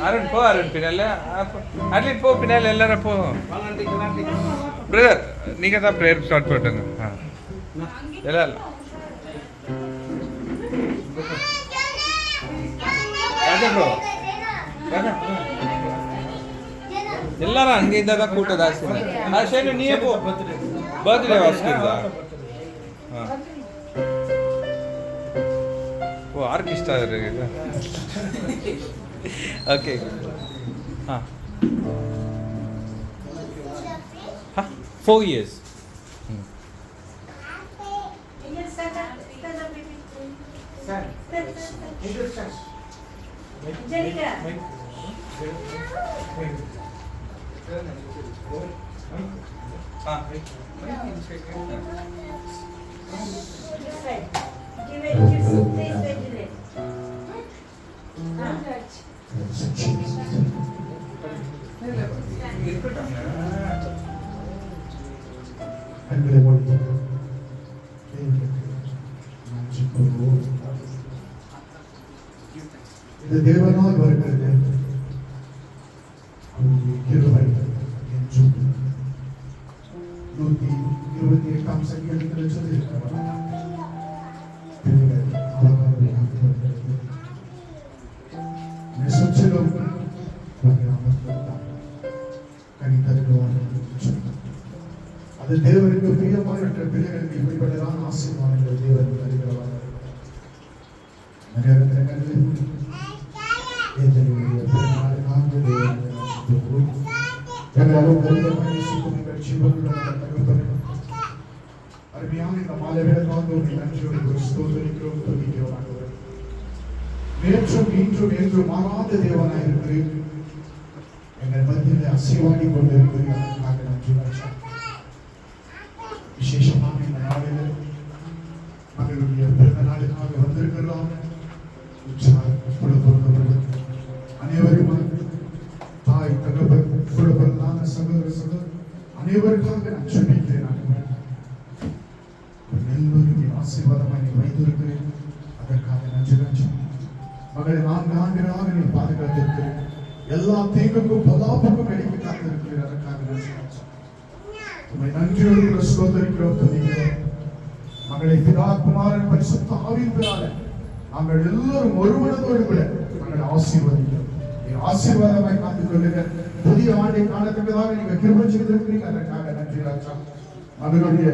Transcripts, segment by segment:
அருண் போ, அருண் பின்னால அட்லீட் போ, பின்னால எல்லாரும் போ. பிரதர் நீங்கள் தான் ப்ரேயர் ஸ்டார்ட் பண்ணிட்டுங்க. எல்லாம் எல்லாரும் அங்கே இருந்தால் தான் கூட்டம் ஜாஸ்தி. சரி நீயே போ, பர்த்டே வாசிக்கிறதா? ஓ ஆர்கெஸ்ட்ரா இருக்குது. ஓகே. 4 years. இது தேவனால் வருகிறது. கிருபை என்றும் 128ஆம் சங்கீதத்தில் சொல்லியிருக்கிறார். அது தேவனுக்கு பிரியமான பிள்ளைகளுக்கு இப்படிப்பட்டதான் ஆசீர்வாதங்கள் தேவன் தருகிறவர். அருமையான இந்த மாலைவேளைக்காக ஒரு நன்றியோடு ஸ்தோத்திரிக்கிறோம், துதிக்கிறோம். நேற்றும் இன்றும் என்றும் மாறாத தேவனாய் இருக்கிறேன். எங்கள் மத்தியில் அசைவாடி கொண்டிருக்கிறீர்கள். நன்றி ராஜா. விசேஷமாக இந்த நாளில் மகளுடைய பிறந்த நாளுக்காக வந்திருக்கிறோம். அனைவரும் தாய் தகவல் குடும்பத்தான சகோதர சகோதரர் அனைவருக்காக நான் சொல்லிக்கிறேன். எல்லோருமே ஆசீர்வாதமாக நீ வைத்திருக்கிறேன். அதற்காக நன்றி ராஜா. மகளை 4 ஆண்டுகளாக நீ பாதுகாத்திருக்கிறேன். எல்லா தீங்குக்கும் பலாப்புக்கும் வெளியே காத்திருக்கிறேன். அதற்காக நன்றி ராஜா. உண்மை நன்றியோடு ஸ்தோத்திரிக்கிறோம், துதிக்கிறோம். மகளை பிதா குமாரன் பரிசுத்த ஆவியினாலே நாங்கள் எல்லோரும் ஒருவனதோடு கூட நாங்கள் ஆசீர்வதிக்கிறோம். ஆசீர்வாதமாய் காத்துக் கொள்ளுங்க. புதிய ஆண்டை காணத்தக்கதாக நீங்க கிருபை செய்திருக்கிறீங்க. அதற்காக நன்றி ராஜா. மகளுடைய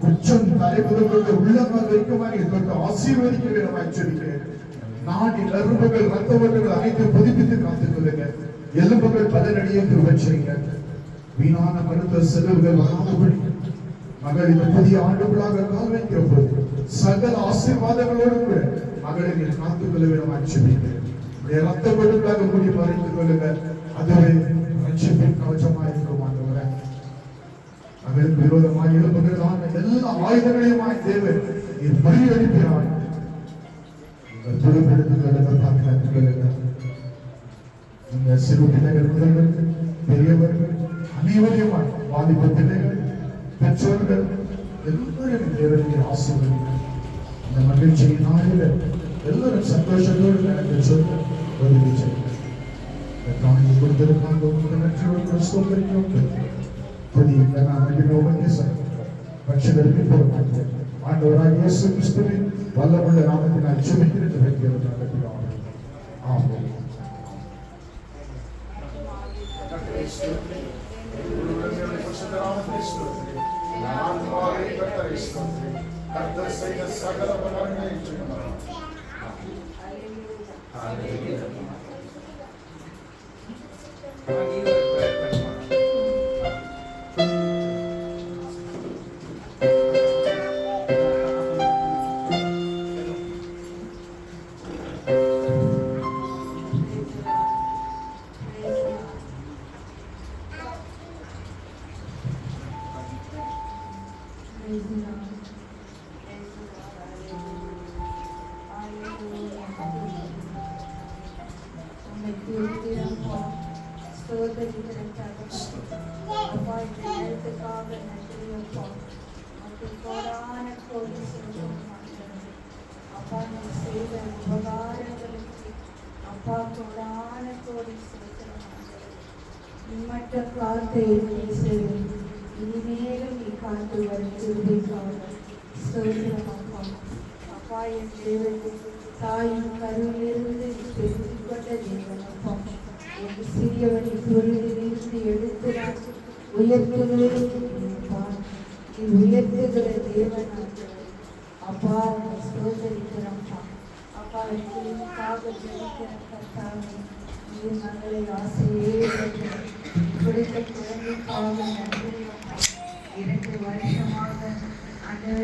குற்றம் தலைமுறைகளுக்கு உள்ளங்கால் வைக்குமா நீங்க தொட்டு ஆசீர்வதிக்க வேண்டுமாய் சொல்லிக்கிறேன். நாடி நரம்புகள் ரத்த ஓட்டங்கள் அனைத்து புதுப்பித்து காத்துக் கொள்ளுங்க. எலும்புகள் பலனடியே கிருபை செய்யுங்க. வீணான மருத்துவ செலவுகள் வராதபடி மகள் இந்த புதிய ஆண்டுகளாக கால் வைக்கிற போது சகல ஆசீர்வாதங்களோடு கூட மகளை நீங்கள் காத்துக் கொள்ள வேண்டுமாய் சொல்லிக்கிறேன். ரத்த கொடுக்காக மூடி மறைத்துக் கொள்ளுங்க. அதுவே ரட்சிப்பின் கவசமாக இருக்கும். ஆண்டவரே, மகளுக்கு விரோதமாக எழுப்புகிறதான எல்லா ஆயுதங்களையுமாய் தேவன் நீர் முறியடிக்கிறாய். பொறுப்பெடுத்துக் கொள்ளுங்க, பாதுகாத்துக் கொள்ளுங்க. இந்த சிறு பிள்ளைகள் முதல்வர் பெரியவர்கள் அனைவரையுமாய் வாலிப பிள்ளைகள் பெற்றோர்கள் எல்லோரும் தேவனுடைய ஆசீர்வதிக்கிறார். இந்த மகிழ்ச்சியின் நாளில் எல்லாரும் சந்தோஷத்தோடு எனக்கு சொல்ல உதவி செய்யுங்க. கொடுத்திருக்காங்க உங்களுக்கு நன்றியோடு ஸ்தோத்திரிக்கிறோம். புதிய பட்சங்களுக்கு போராட்டம் ஆண்டவராக இயேசு கிறிஸ்துவின் வல்லமுள்ள நாமத்தினால் ஜெபிக்கிறது வைக்கிறது. ஆமென். கர்த்தர் செய்த சகல பலன்களை கோடான கோடி ஸ்தோத்திரம் ஆண்டவரே. அப்பா நீ செய்த உபகாரங்களுக்கு அப்பா கோடான கோடி ஸ்தோத்திரம் ஆண்டவரே. இம்மட்ட காத்து இயேசுவே, இனிமேலும் நீ காத்து வரும் கிருபைக்காக ஸ்தோத்திரம் அப்பா. அப்பா என் தேவன் தாயின் கருவிலிருந்து நீ பெற்றுக் கொண்ட தேவன் அப்பா. என் சிறியவனை பொருளிலிருந்து எடுத்து நான் உயர்த்துகிறேன். நீ உயர்த்துகிற தேவன் ஆண்டவரே. அப்பா உம்மை ஸ்தோத்திரிக்கிறோம்ப்பா. அப்பா எங்களுக்காக ஜெபிக்கிற கர்த்தாவே, நீர் மகளை ஆசீர்வதிக்கிறீர். கொடுத்த குழந்தைக்காக நன்றி அப்பா. 2 வருஷமாக ஆண்டவரே